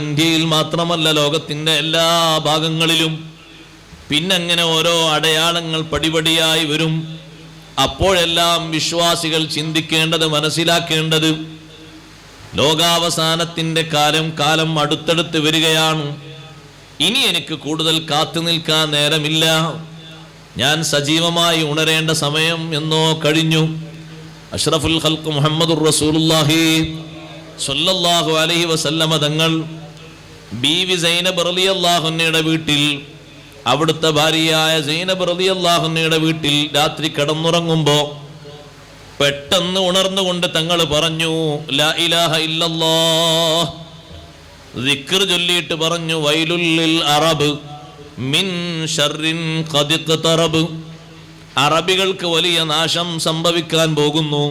ഇന്ത്യയിൽ മാത്രമല്ല, ലോകത്തിൻ്റെ എല്ലാ ഭാഗങ്ങളിലും. പിന്നങ്ങനെ ഓരോ അടയാളങ്ങൾ പടിപടിയായി വരും. അപ്പോഴെല്ലാം വിശ്വാസികൾ ചിന്തിക്കേണ്ടത്, മനസ്സിലാക്കേണ്ടത്, ലോകാവസാനത്തിൻ്റെ കാലം അടുത്തടുത്ത് വരികയാണ്. ഇനി എനിക്ക് കൂടുതൽ കാത്തു നിൽക്കാൻ നേരമില്ല. ഞാൻ സജീവമായി ഉണരേണ്ട സമയം എന്നോ കഴിഞ്ഞു. അഷ്റഫുൽ ഖൽഖ് മുഹമ്മദുർ റസൂലുള്ളാഹി സ്വല്ലല്ലാഹു അലൈഹി വസല്ലമ തങ്ങൾ ബീവി സൈനബ് റളിയല്ലാഹു അൻഹയുടെ വീട്ടിൽ, അവിടുത്തെ ഭാര്യയായ സൈനബ് റളിയല്ലാഹു അൻഹയുടെ വീട്ടിൽ രാത്രി കിടന്നുറങ്ങുമ്പോൾ പെട്ടെന്ന് ഉണർന്നുകൊണ്ട് തങ്ങൾ പറഞ്ഞു, ലാ ഇലാഹ ഇല്ലല്ലാഹ്. ദിക്ർ ചൊല്ലിയിട്ട് പറഞ്ഞു, വൈലുൽ ലിൽ അറബ് മിൻ ശർറിൻ ഖദ് ഇഖ്തറബ്. അറബികൾക്ക് വലിയ നാശം സംഭവിക്കാൻ പോകുന്നു.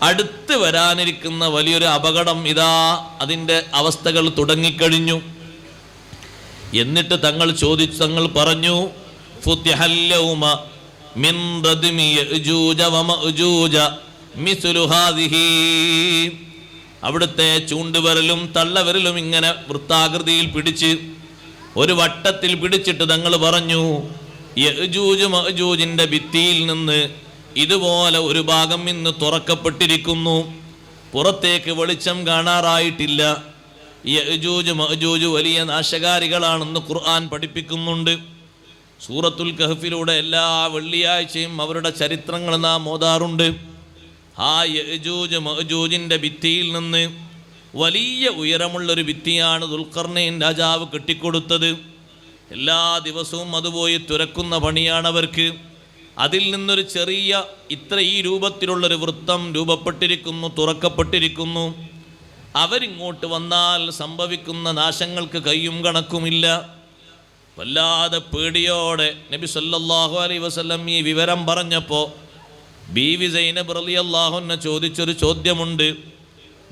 അടുത്ത് വരാനിരിക്കുന്ന വലിയൊരു അപകടം ഇതാ, അതിൻ്റെ അവസ്ഥകൾ തുടങ്ങിക്കഴിഞ്ഞു. എന്നിട്ട് തങ്ങൾ പറഞ്ഞു, ഫുതിഹൽ യൗമ മിൻ റദ്മി യഅജൂജ വമഅജൂജ മിസ്ലു ഹാദിഹി. അവിടുത്തെ ചൂണ്ടുവിരലും തള്ളവിരലും ഇങ്ങനെ വൃത്താകൃതിയിൽ പിടിച്ച് ഒരു വട്ടത്തിൽ പിടിച്ചിട്ട് തങ്ങൾ പറഞ്ഞു, യഅജൂജ് മഅജൂജിന്റെ ഭിത്തിയിൽ നിന്ന് ഇതുപോലെ ഒരു ഭാഗം ഇന്ന് തുറക്കപ്പെട്ടിരിക്കുന്നു. പുറത്തേക്ക് വെളിച്ചം കാണാറായിട്ടില്ല. യഅജൂജ് മഅജൂജ് വലിയ നാശകാരികളാണെന്ന് ഖുർആൻ പഠിപ്പിക്കുന്നുണ്ട്. സൂറത്തുൽ കഹ്ഫിലൂടെ എല്ലാ വെള്ളിയാഴ്ചയും അവരുടെ ചരിത്രങ്ങൾ നാം ഓതാറുണ്ട്. ആ യഅജൂജ് മഅജൂജിന്റെ ഭിത്തിയിൽ നിന്ന്, വലിയ ഉയരമുള്ളൊരു ഭിത്തിയാണ് ദുൽഖർനൈൻ രാജാവ് കെട്ടിക്കൊടുത്തത്. എല്ലാ ദിവസവും അതുപോയി തുരക്കുന്ന പണിയാണ് അവർക്ക്. അതിൽ നിന്നൊരു ചെറിയ ഈ രൂപത്തിലുള്ളൊരു വൃത്തം രൂപപ്പെട്ടിരിക്കുന്നു, തുറക്കപ്പെട്ടിരിക്കുന്നു. അവരിങ്ങോട്ട് വന്നാൽ സംഭവിക്കുന്ന നാശങ്ങൾക്ക് കയ്യും കണക്കുമില്ല. വല്ലാതെ പേടിയോടെ നബി സല്ലല്ലാഹു അലൈഹി വസല്ലം ഈ വിവരം പറഞ്ഞപ്പോൾ ബീവി സൈനബ് റളിയല്ലാഹു അൻഹ ചോദിച്ചൊരു ചോദ്യമുണ്ട്.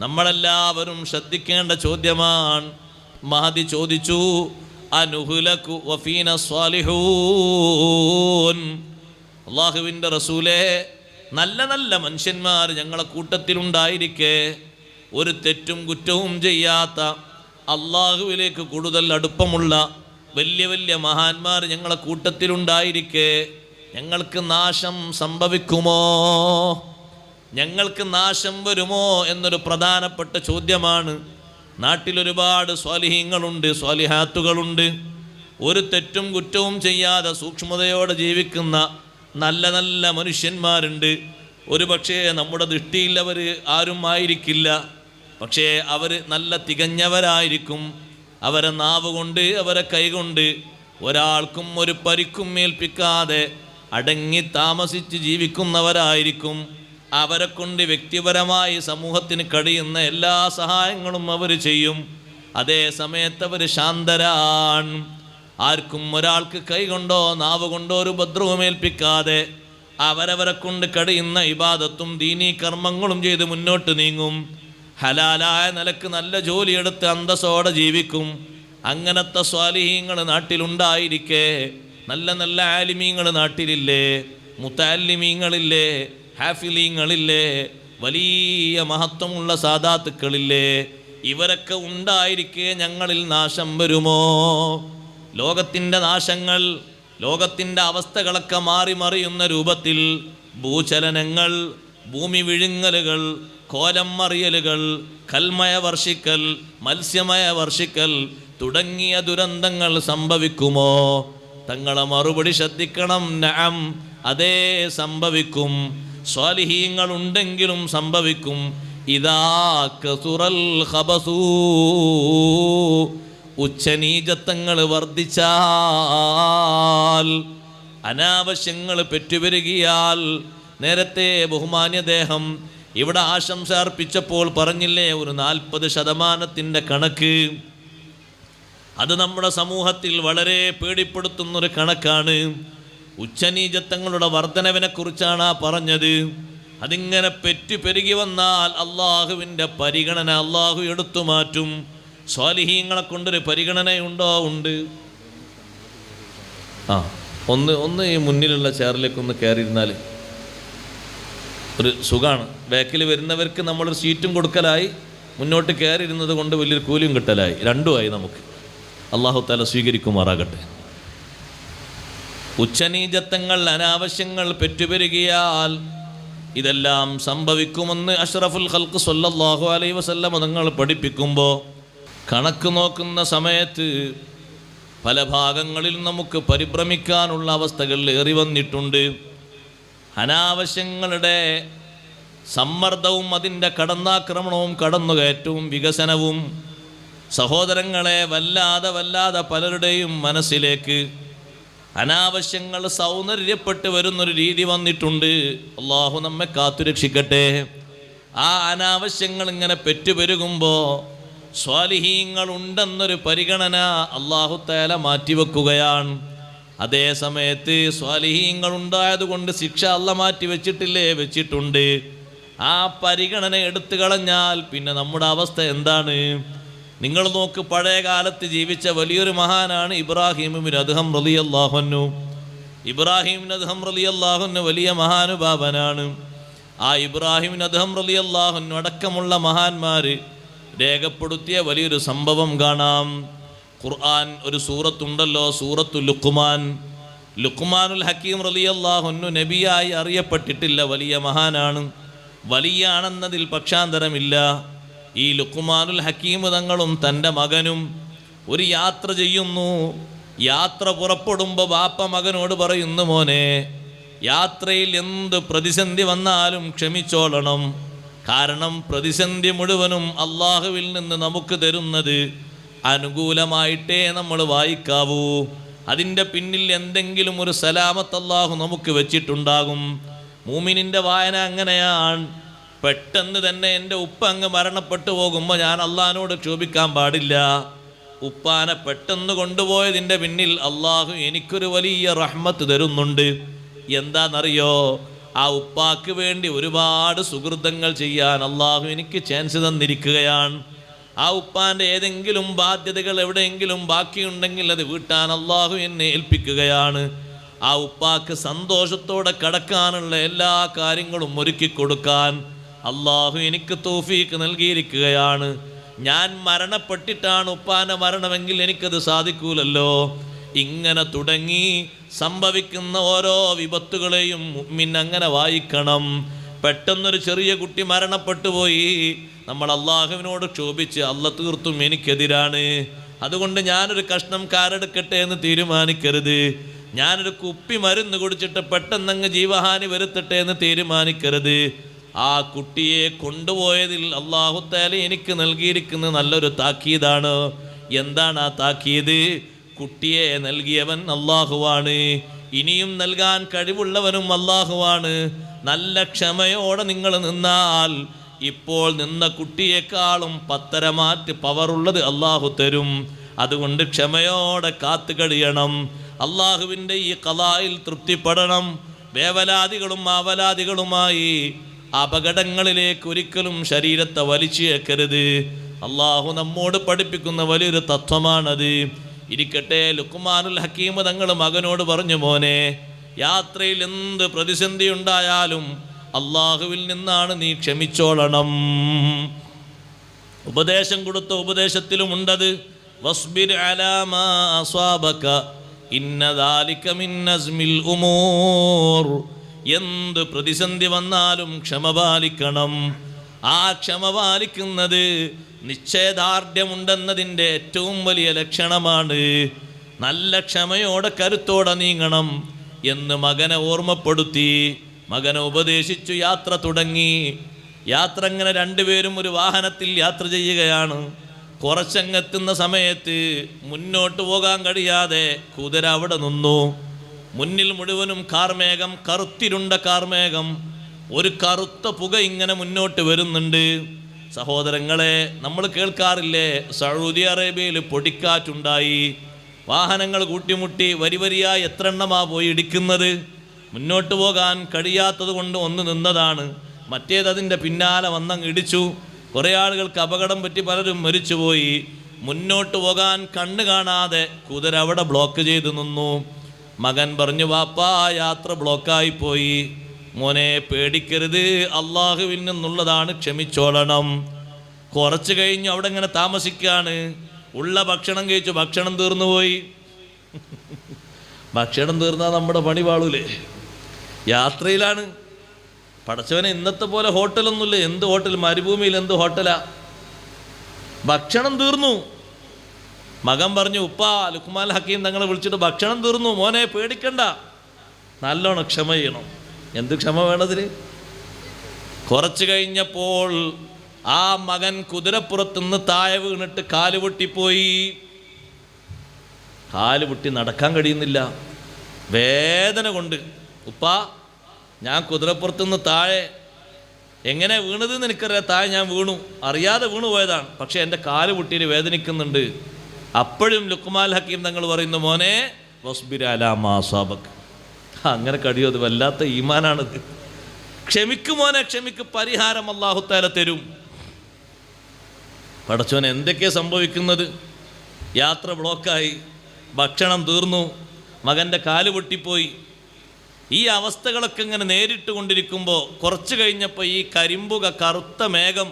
നമ്മളെല്ലാവരും ശ്രദ്ധിക്കേണ്ട ചോദ്യമാണ്. മഹദി ചോദിച്ചു, അനുഹുലകു വഫീന സ്വാലിഹൂൻ. അല്ലാഹുവിൻ്റെ റസൂലേ, നല്ല നല്ല മനുഷ്യന്മാർ ഞങ്ങളെ കൂട്ടത്തിലുണ്ടായിരിക്കെ, ഒരു തെറ്റും കുറ്റവും ചെയ്യാത്ത അള്ളാഹുവിലേക്ക് കൂടുതൽ അടുപ്പമുള്ള വലിയ വലിയ മഹാന്മാർ ഞങ്ങളെ കൂട്ടത്തിലുണ്ടായിരിക്കെ ഞങ്ങൾക്ക് നാശം സംഭവിക്കുമോ, ഞങ്ങൾക്ക് നാശം വരുമോ എന്നൊരു പ്രധാനപ്പെട്ട ചോദ്യമാണ്. നാട്ടിലൊരുപാട് സ്വാലിഹീങ്ങളുണ്ട്, സ്വാലിഹാത്തുകളുണ്ട്. ഒരു തെറ്റും കുറ്റവും ചെയ്യാതെ സൂക്ഷ്മതയോടെ ജീവിക്കുന്ന നല്ല നല്ല മനുഷ്യന്മാരുണ്ട്. ഒരു പക്ഷേ നമ്മുടെ ദൃഷ്ടിയിൽ അവർ ആരും ആയിരിക്കില്ല, പക്ഷേ അവർ നല്ല തികഞ്ഞവരായിരിക്കും. അവരെ നാവ് കൊണ്ട്, അവരെ കൈകൊണ്ട് ഒരാൾക്കും ഒരു പരിക്കും ഏൽപ്പിക്കാതെ അടങ്ങി താമസിച്ച് ജീവിക്കുന്നവരായിരിക്കും. അവരെ കൊണ്ട് വ്യക്തിപരമായി സമൂഹത്തിന് കഴിയുന്ന എല്ലാ സഹായങ്ങളും അവർ ചെയ്യും. അതേ സമയത്ത് അവർ ശാന്തരാണ്. ആർക്കും ഒരാൾക്ക് കൈകൊണ്ടോ നാവ് കൊണ്ടോ ഒരു ഉപദ്രവം ഏൽപ്പിക്കാതെ അവരവരെ കൊണ്ട് കഴിയുന്ന ഇബാദത്തും ദീനീ കർമ്മങ്ങളും ചെയ്ത് മുന്നോട്ട് നീങ്ങും. ഹലാലായ നിലക്ക് നല്ല ജോലിയെടുത്ത് അന്തസ്സോടെ ജീവിക്കും. അങ്ങനത്തെ സ്വാലിഹീങ്ങൾ നാട്ടിലുണ്ടായിരിക്കെ നല്ല നല്ല ആലിമീങ്ങൾ നാട്ടിലില്ലേ, മുത്തഅല്ലിമീങ്ങളില്ലേ, ഹാഫിലീങ്ങളില്ലേ, വലിയ മഹത്വമുള്ള സാദാത്തുക്കളില്ലേ? ഇവരൊക്കെ ഉണ്ടായിരിക്കെ ഞങ്ങളിൽ നാശം വരുമോ? ലോകത്തിൻ്റെ നാശങ്ങൾ, ലോകത്തിൻ്റെ അവസ്ഥകളൊക്കെ മാറി മറിയുന്ന രൂപത്തിൽ ഭൂചലനങ്ങൾ, ഭൂമി വിഴുങ്ങലുകൾ, കോലം മറിയലുകൾ, കൽമയ വർഷിക്കൽ, മത്സ്യമയ വർഷിക്കൽ തുടങ്ങിയ ദുരന്തങ്ങൾ സംഭവിക്കുമോ? തങ്ങളെ മറുപടി ശ്രദ്ധിക്കണം. നഅം, അതേ സംഭവിക്കും. സ്വാലിഹീങ്ങൾ ഉണ്ടെങ്കിലും സംഭവിക്കും. ഇദാ കസുറൽ ഖബസൂ, ഉച്ചനീചത്വങ്ങൾ വർദ്ധിച്ചാൽ, അനാവശ്യങ്ങൾ പെറ്റുപെരുകിയാൽ. നേരത്തെ ബഹുമാന്യദേഹം ഇവിടെ ആശംസ അർപ്പിച്ചപ്പോൾ പറഞ്ഞില്ലേ, ഒരു 40% കണക്ക്. അത് നമ്മുടെ സമൂഹത്തിൽ വളരെ പേടിപ്പെടുത്തുന്നൊരു കണക്കാണ്. ഉച്ചനീചത്വങ്ങളുടെ വർധനവിനെ കുറിച്ചാണ് പറഞ്ഞത്. അതിങ്ങനെ പെരുകി വന്നാൽ അള്ളാഹുവിൻ്റെ പരിഗണന അള്ളാഹു എടുത്തു മാറ്റും. സ്വാലിഹീങ്ങളെ കൊണ്ടൊരു പരിഗണനയുണ്ടോ? ഉണ്ട്. ഒന്ന് ഈ മുന്നിലുള്ള ചെയറിലേക്കൊന്ന് കയറിയിരുന്നാൽ ഒരു സുഖമാണ്. ബാക്കിൽ വരുന്നവർക്ക് നമ്മളൊരു സീറ്റും കൊടുക്കലായി, മുന്നോട്ട് കയറിയിരുന്നത് കൊണ്ട് വലിയൊരു കൂലിയും കിട്ടലായി, രണ്ടുമായി നമുക്ക്. അള്ളാഹു തആല സ്വീകരിക്കുമാറാകട്ടെ. ഉച്ചനീചത്വങ്ങൾ, അനാവശ്യങ്ങൾ പെറ്റുപെരുകിയാൽ ഇതെല്ലാം സംഭവിക്കുമെന്ന് അഷ്റഫുൽ ഖൽഖ് സ്വല്ലല്ലാഹു അലൈഹി വസല്ലം നിങ്ങൾ പഠിപ്പിക്കുമ്പോൾ കണക്ക് നോക്കുന്ന സമയത്ത് പല ഭാഗങ്ങളിൽ നമുക്ക് പരിഭ്രമിക്കാനുള്ള അവസ്ഥകൾ ഏറി വന്നിട്ടുണ്ട്. അനാവശ്യങ്ങളുടെ സമ്മർദ്ദവും അതിൻ്റെ കടന്നാക്രമണവും കടന്നുകയറ്റവും വികസനവും സഹോദരങ്ങളെ വല്ലാതെ പലരുടെയും മനസ്സിലേക്ക് അനാവശ്യങ്ങൾ സൗന്ദര്യപ്പെട്ട് വരുന്നൊരു രീതി വന്നിട്ടുണ്ട്. അള്ളാഹു നമ്മെ കാത്തുരക്ഷിക്കട്ടെ. ആ അനാവശ്യങ്ങൾ ഇങ്ങനെ പെറ്റുപെരുകുമ്പോൾ സ്വാലിഹീങ്ങൾ ഉണ്ടെന്നൊരു പരിഗണന അല്ലാഹു തആല മാറ്റിവെക്കുകയാണ്. അതേ സമയത്ത് സ്വാലിഹീങ്ങൾ ഉണ്ടായതുകൊണ്ട് ശിക്ഷ അല്ലാഹ് മാറ്റി വെച്ചിട്ടില്ലേ? വെച്ചിട്ടുണ്ട്. ആ പരിഗണന എടുത്തു കളഞ്ഞാൽ പിന്നെ നമ്മുടെ അവസ്ഥ എന്താണ്? നിങ്ങൾ നോക്ക്, പഴയ കാലത്ത് ജീവിച്ച വലിയൊരു മഹാനാണ് ഇബ്രാഹിം ഇബ്നു അദ്ഹം റളിയല്ലാഹു അൻഹു. ഇബ്രാഹിം ഇബ്നു അദ്ഹം റളിയല്ലാഹു അൻഹു വലിയ മഹാനുഭാവനാണ്. ആ ഇബ്രാഹിം ഇബ്നു അദ്ഹം റളിയല്ലാഹു അൻഹു അടക്കമുള്ള മഹാന്മാർ രേഖപ്പെടുത്തിയ വലിയൊരു സംഭവം കാണാം. ഖുർആൻ ഒരു സൂറത്തുണ്ടല്ലോ, സൂറത്തു ലുഖ്മാൻ. ലുഖ്മാനുൽ ഹക്കീം റളിയല്ലാഹു അൻഹു നബിയായി അറിയപ്പെട്ടിട്ടില്ല, വലിയ മഹാനാണ്. വലിയാണെന്നതിൽ പക്ഷാന്തരമില്ല. ഈ ലുഖ്മാനുൽ ഹക്കീം തങ്ങളും തൻ്റെ മകനും ഒരു യാത്ര ചെയ്യുന്നു. യാത്ര പുറപ്പെടുമ്പോൾ ബാപ്പ മകനോട് പറയുന്നു, മോനെ, യാത്രയിൽ എന്ത് പ്രതിസന്ധി വന്നാലും ക്ഷമിച്ചോളണം. കാരണം പ്രതിസന്ധി മുഴുവനും അള്ളാഹുവിൽ നിന്ന് നമുക്ക് തരുന്നത് അനുകൂലമായിട്ടേ നമ്മൾ വായിക്കാവൂ. അതിൻ്റെ പിന്നിൽ എന്തെങ്കിലും ഒരു സലാമത്ത് അള്ളാഹു നമുക്ക് വെച്ചിട്ടുണ്ടാകും. മൂമിനിൻ്റെ വായന അങ്ങനെയാണ്. പെട്ടെന്ന് തന്നെ എൻ്റെ ഉപ്പ അങ്ങ് മരണപ്പെട്ടു പോകുമ്പോൾ ഞാൻ അള്ളാഹിനോട് ക്ഷോഭിക്കാൻ പാടില്ല. ഉപ്പാനെ പെട്ടെന്ന് കൊണ്ടുപോയതിൻ്റെ പിന്നിൽ അള്ളാഹു എനിക്കൊരു വലിയ റഹ്മത്ത് തരുന്നുണ്ട്. എന്താണെന്നറിയോ? ആ ഉപ്പാക്ക് വേണ്ടി ഒരുപാട് സുഹൃതങ്ങൾ ചെയ്യാൻ അള്ളാഹു എനിക്ക് ചാൻസ് തന്നിരിക്കുകയാണ്. ആ ഉപ്പാൻ്റെ ഏതെങ്കിലും ബാധ്യതകൾ എവിടെയെങ്കിലും ബാക്കിയുണ്ടെങ്കിൽ അത് വീട്ടാൻ അള്ളാഹു എന്നെ ഏൽപ്പിക്കുകയാണ്. ആ ഉപ്പാക്ക് സന്തോഷത്തോടെ കടക്കാനുള്ള എല്ലാ കാര്യങ്ങളും ഒരുക്കി കൊടുക്കാൻ അള്ളാഹു എനിക്ക് തൗഫീക്ക് നൽകിയിരിക്കുകയാണ്. ഞാൻ മരണപ്പെട്ടിട്ടാണ് ഉപ്പാൻ്റെ മരണമെങ്കിൽ എനിക്കത് സാധിക്കൂലല്ലോ. ഇങ്ങനെ തുടങ്ങി സംഭവിക്കുന്ന ഓരോ വിപത്തുകളെയും മുഅ്മിൻ അങ്ങനെ വായിക്കണം. പെട്ടെന്നൊരു ചെറിയ കുട്ടി മരണപ്പെട്ടു പോയി, നമ്മൾ അള്ളാഹുവിനോട് ക്ഷോഭിച്ച് അള്ളാഹ് തീർത്തും എനിക്കെതിരാണ്, അതുകൊണ്ട് ഞാനൊരു കഷ്ണം കാരെടുക്കട്ടെ എന്ന് തീരുമാനിക്കരുത്. ഞാനൊരു കുപ്പി മരുന്ന് കുടിച്ചിട്ട് പെട്ടെന്നങ്ങ് ജീവഹാനി വരുത്തട്ടെ എന്ന് തീരുമാനിക്കരുത്. ആ കുട്ടിയെ കൊണ്ടുപോയതിൽ അല്ലാഹു തആല എനിക്ക് നൽകിയിരിക്കുന്ന നല്ലൊരു താക്കീതാണ്. എന്താണ് ആ താക്കീത്? കുട്ടിയെ നൽകിയവൻ അല്ലാഹുവാണ്, ഇനിയും നൽകാൻ കഴിവുള്ളവനും അല്ലാഹുവാണ്. നല്ല ക്ഷമയോടെ നിങ്ങൾ നിന്നാൽ ഇപ്പോൾ നിന്ന കുട്ടിയേക്കാളും 10 മാറ്റ് പവറുള്ളത് അല്ലാഹു തരും. അതുകൊണ്ട് ക്ഷമയോടെ കാത്തു കഴിയണം. അല്ലാഹുവിൻ്റെ ഈ ഖളായിൽ തൃപ്തിപ്പെടണം. വേവലാദികളും ആവലാദികളുമായി അപകടങ്ങളിലേക്ക് ഒരിക്കലും ശരീരത്തെ വലിച്ചേക്കരുത്. അള്ളാഹു നമ്മോട് പഠിപ്പിക്കുന്ന വലിയൊരു തത്വമാണത്. ഇരിക്കട്ടെ, ലുഖ്മാനുൽ ഹക്കീം തങ്ങൾ മകനോട് പറഞ്ഞു, മോനെ, യാത്രയിൽ എന്ത് പ്രതിസന്ധി ഉണ്ടായാലും അള്ളാഹുവിൽ നിന്നാണ് നീ ക്ഷമിച്ചോളണം. ഉപദേശം കൊടുത്ത ഉപദേശത്തിലുമുണ്ടത്. വസ്ബിർ അലാ മാ അസ്വാബക ഇന്ന ദാലിക മിൻ അസ്മിൽ ഉമൂർ. എന്ത് പ്രതിസന്ധി വന്നാലും ക്ഷമ പാലിക്കണം. ആ ക്ഷമ പാലിക്കുന്നത് നിശ്ചയദാർഢ്യമുണ്ടെന്നതിൻ്റെ ഏറ്റവും വലിയ ലക്ഷണമാണ്. നല്ല ക്ഷമയോടെ കരുത്തോടെ നീങ്ങണം എന്ന് മകനെ ഓർമ്മപ്പെടുത്തി. മകനെ ഉപദേശിച്ചു. യാത്ര തുടങ്ങി. യാത്ര ഇങ്ങനെ രണ്ടുപേരും ഒരു വാഹനത്തിൽ യാത്ര ചെയ്യുകയാണ്. കുറച്ചങ്ങെത്തുന്ന സമയത്ത് മുന്നോട്ട് പോകാൻ കഴിയാതെ കുതിര അവിടെ നിന്നു. മുന്നിൽ മുഴുവനും കാർമേഘം, കറുത്തിരുണ്ട കാർമേഘം. ഒരു കറുത്ത പുക ഇങ്ങനെ മുന്നോട്ട് വരുന്നുണ്ട്. സഹോദരങ്ങളെ, നമ്മൾ കേൾക്കാറില്ലേ, സൗദി അറേബ്യയിൽ പൊടിക്കാറ്റുണ്ടായി, വാഹനങ്ങൾ കൂട്ടിമുട്ടി വരിവരിയായി എത്ര എണ്ണമാ പോയി ഇടിക്കുന്നത്. മുന്നോട്ട് പോകാൻ കഴിയാത്തത് കൊണ്ട് ഒന്ന് നിന്നതാണ്, മറ്റേതതിൻ്റെ പിന്നാലെ വന്നങ്ങ് ഇടിച്ചു. കുറേ ആളുകൾക്ക് അപകടം പറ്റി, പലരും മരിച്ചുപോയി. മുന്നോട്ട് പോകാൻ കണ്ണ് കാണാതെ കുതിര അവിടെ ബ്ലോക്ക് ചെയ്ത് നിന്നു. മകൻ പറഞ്ഞു, വാപ്പാ, യാത്ര ബ്ലോക്കായി പോയി. മോനെ, പേടിക്കരുത്, അള്ളാഹുവിൽ നിന്നുള്ളതാണ്, ക്ഷമിച്ചോളണം. കുറച്ച് കഴിഞ്ഞു അവിടെ ഇങ്ങനെ താമസിക്കുകയാണ്. ഉള്ള ഭക്ഷണം കഴിച്ചു, ഭക്ഷണം തീർന്നു പോയി. ഭക്ഷണം തീർന്നാൽ നമ്മുടെ പണി പാളൂലേ? യാത്രയിലാണ്. പടച്ചവനെ, ഇന്നത്തെ പോലെ ഹോട്ടലൊന്നുമില്ല. എന്ത് ഹോട്ടൽ? മരുഭൂമിയിൽ എന്ത് ഹോട്ടലാ? ഭക്ഷണം തീർന്നു. മകൻ പറഞ്ഞു, ഉപ്പാ ലുക്മാൻ ഹക്കീം തങ്ങളെ വിളിച്ചിട്ട് ഭക്ഷണം തീർന്നു, മോനെ പേടിക്കണ്ട, നല്ലോണം ക്ഷമ ചെയ്യണം. എന്ത് ക്ഷമ വേണതിന്? കുറച്ച് കഴിഞ്ഞപ്പോൾ ആ മകൻ കുതിരപ്പുറത്തുനിന്ന് താഴെ വീണിട്ട് കാല് പൊട്ടിപ്പോയി. കാല് പൊട്ടി നടക്കാൻ കഴിയുന്നില്ല, വേദന കൊണ്ട്. ഉപ്പാ, ഞാൻ കുതിരപ്പുറത്തുനിന്ന് താഴെ എങ്ങനെ വീണതെന്ന് എനിക്കറിയാം. താഴെ ഞാൻ വീണു, അറിയാതെ വീണു പോയതാണ്. പക്ഷെ എൻ്റെ കാല് പൊട്ടിയിട്ട് വേദനിക്കുന്നുണ്ട്. അപ്പോഴും ലുക്മാൻ ഹക്കീം തങ്ങൾ പറയുന്നു, മോനെ വസ്ബിർ അലാ മാ അസാബക്. അങ്ങനെ കഴിയും, അത് വല്ലാത്ത ഈമാനാണത്. ക്ഷമിക്കും മോനെ, ക്ഷമിക്ക്, പരിഹാരം അല്ലാഹു തആല തരും. പടച്ചോൻ, എന്തൊക്കെയാണ് സംഭവിക്കുന്നത്? യാത്ര ബ്ലോക്കായി, ഭക്ഷണം തീർന്നു, മകൻ്റെ കാല് പൊട്ടിപ്പോയി. ഈ അവസ്ഥകളൊക്കെ ഇങ്ങനെ നേരിട്ട് കൊണ്ടിരിക്കുമ്പോൾ കുറച്ച് കഴിഞ്ഞപ്പോൾ ഈ കരിമ്പുക കറുത്ത മേഘം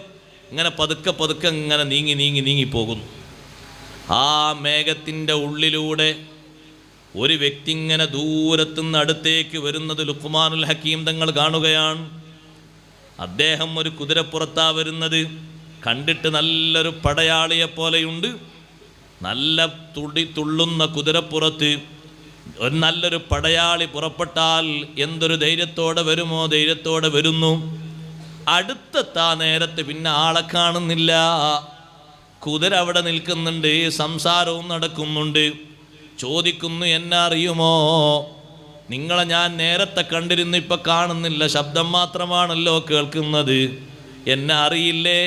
ഇങ്ങനെ പതുക്കെ പതുക്കെ ഇങ്ങനെ നീങ്ങി നീങ്ങി നീങ്ങി പോകുന്നു. ആ മേഘത്തിൻ്റെ ഉള്ളിലൂടെ ഒരു വ്യക്തി ഇങ്ങനെ ദൂരത്തുനിന്ന് അടുത്തേക്ക് വരുന്നത് ലുക്മാനുൽ ഹക്കീം തങ്ങൾ കാണുകയാണ്. അദ്ദേഹം ഒരു കുതിരപ്പുറത്താ വരുന്നത്. കണ്ടിട്ട് നല്ലൊരു പടയാളിയെ പോലെയുണ്ട്. നല്ല തുള്ളുന്ന കുതിരപ്പുറത്ത് ഒരു നല്ലൊരു പടയാളി പുറപ്പെട്ടാൽ എന്തൊരു ധൈര്യത്തോടെ വരുമോ, ധൈര്യത്തോടെ വരുന്നു. അടുത്തെത്താ നേരത്ത് പിന്നെ ആളെ കാണുന്നില്ല. കുതിര അവിടെ നിൽക്കുന്നുണ്ട്, സംസാരവും നടക്കുന്നുണ്ട്. ചോദിക്കുന്നു, എന്നെ അറിയുമോ? നിങ്ങളെ ഞാൻ നേരത്തെ കണ്ടിരുന്നു, ഇപ്പം കാണുന്നില്ല, ശബ്ദം മാത്രമാണല്ലോ കേൾക്കുന്നത്. എന്നെ അറിയില്ലേ?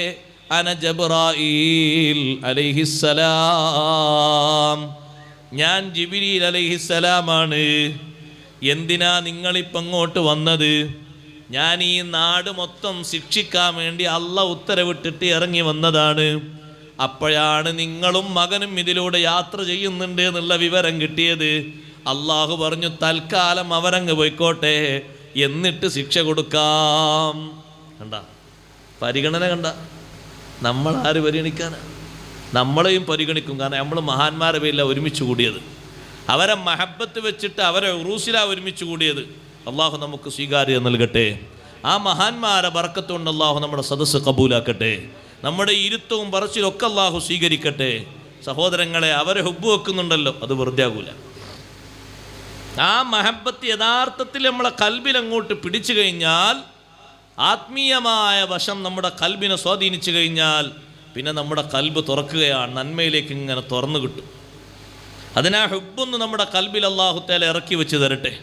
അന ജബ്രായീൽ അലൈഹിസ്സലാം, ഞാൻ ജിബ്രീൽ അലൈഹിസ്സലാമാണ്. എന്തിനാ നിങ്ങളിപ്പം ഇങ്ങോട്ട് വന്നത്? ഞാൻ ഈ നാട് മൊത്തം ശിക്ഷിക്കാൻ വേണ്ടി അള്ളാഹ് ഉത്തരവിട്ടിട്ട് ഇറങ്ങി വന്നതാണ്. അപ്പോഴാണ് നിങ്ങളും മകനും ഇതിലൂടെ യാത്ര ചെയ്യുന്നുണ്ട് എന്നുള്ള വിവരം കിട്ടിയത്. അള്ളാഹു പറഞ്ഞു, തൽക്കാലം അവരങ്ങ് പോയിക്കോട്ടെ, എന്നിട്ട് ശിക്ഷ കൊടുക്കാം. കണ്ട പരിഗണന, കണ്ട നമ്മളാര് പരിഗണിക്കാനാണ്? നമ്മളെയും പരിഗണിക്കും. കാരണം നമ്മൾ മഹാന്മാരെ പേരില്ല ഒരുമിച്ച് കൂടിയത്. അവരെ മഹബത്ത് വെച്ചിട്ട് അവരെ ഉറൂസിലാണ് ഒരുമിച്ച് കൂടിയത്. അള്ളാഹു നമുക്ക് സ്വീകാര്യത നൽകട്ടെ. ആ മഹാന്മാരെ ബർക്കത്തുകൊണ്ട് അള്ളാഹു നമ്മുടെ സദസ്സ് കബൂലാക്കട്ടെ. നമ്മുടെ ഇരുത്തവും പറച്ചിലും ഒക്കെ അള്ളാഹു സ്വീകരിക്കട്ടെ. സഹോദരങ്ങളെ, അവരെ ഹുബ്ബ് വെക്കുന്നുണ്ടല്ലോ, അത് വെറുതെ ആകൂല. ആ മഹബത്ത് യഥാർത്ഥത്തിൽ നമ്മളെ കൽബിൽ അങ്ങോട്ട് പിടിച്ചു കഴിഞ്ഞാൽ, ആത്മീയമായ വശം നമ്മുടെ കൽബിനെ സ്വാധീനിച്ചു കഴിഞ്ഞാൽ, പിന്നെ നമ്മുടെ കൽബ് തുറക്കുകയാണ്, നന്മയിലേക്ക് ഇങ്ങനെ തുറന്നു കിട്ടും. അതിനാ ഹുബ്ബൊന്ന് നമ്മുടെ കൽബിൽ അല്ലാഹു തആല ഇറക്കി വെച്ച് തരട്ടെ.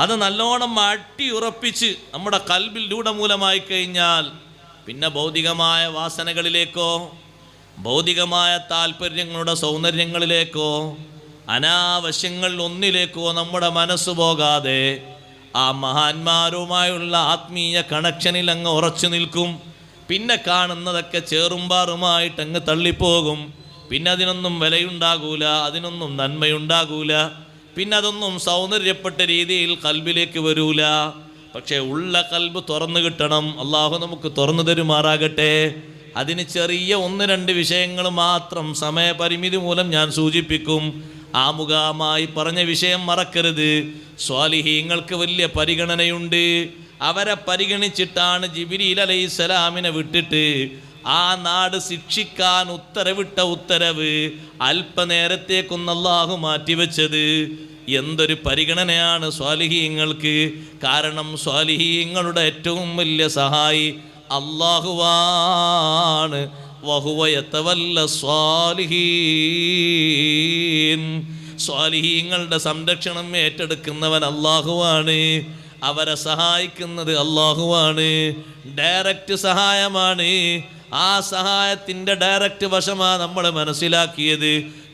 അത് നല്ലോണം അട്ടി ഉറപ്പിച്ച് നമ്മുടെ കൽബിൽ രൂഢമൂലമായി കഴിഞ്ഞാൽ പിന്നെ ഭൗതികമായ വാസനകളിലേക്കോ ഭൗതികമായ താല്പര്യങ്ങളുടെ സൗന്ദര്യങ്ങളിലേക്കോ അനാവശ്യങ്ങൾ ഒന്നിലേക്കോ നമ്മുടെ മനസ്സ് പോകാതെ ആ മഹാന്മാരുമായുള്ള ആത്മീയ കണക്ഷനിൽ അങ്ങ് ഉറച്ചു നിൽക്കും. പിന്നെ കാണുന്നതൊക്കെ ചേറുംപാറുമായിട്ട് അങ്ങ് തള്ളിപ്പോകും. പിന്നെ അതിനൊന്നും വിലയുണ്ടാകൂല, അതിനൊന്നും നന്മയുണ്ടാകൂല, പിന്നെ അതൊന്നും സൗന്ദര്യപ്പെട്ട രീതിയിൽ കൽബിലേക്ക് വരൂല. പക്ഷേ ഉള്ള കൽബ് തുറന്നു കിട്ടണം. അള്ളാഹു നമുക്ക് തുറന്നു തരുമാറാകട്ടെ. അതിന് ചെറിയ 1-2 വിഷയങ്ങൾ മാത്രം സമയപരിമിതി മൂലം ഞാൻ സൂചിപ്പിക്കും. ആമുഖമായി പറഞ്ഞ വിഷയം മറക്കരുത്. സ്വാലിഹീങ്ങൾക്ക് വലിയ പരിഗണനയുണ്ട്. അവരെ പരിഗണിച്ചിട്ടാണ് ജിബ്രീൽ അലൈഹിസ്സലാമിനെ വിട്ടിട്ട് ആ നാട് ശിക്ഷിക്കാൻ ഉത്തരവിട്ട ഉത്തരവ് അല്പനേരത്തേക്കൊന്ന് അല്ലാഹു മാറ്റിവെച്ചത്. എന്തൊരു പരിഗണനയാണ് സ്വാലിഹീങ്ങൾക്ക്! കാരണം സ്വാലിഹീങ്ങളുടെ ഏറ്റവും വലിയ സഹായി അല്ലാഹുവാണ്. വഹുവ യതവല്ല സ്വാലിഹീൻ. സ്വാലിഹീങ്ങളുടെ സംരക്ഷണം ഏറ്റെടുക്കുന്നവൻ അല്ലാഹുവാണ്. അവരെ സഹായിക്കുന്നത് അല്ലാഹുവാണ്. ഡയറക്റ്റ് സഹായമാണ്. ആ സഹായത്തിൻ്റെ ഡയറക്റ്റ് വശമാണ് നമ്മൾ മനസ്സിലാക്കിയത്.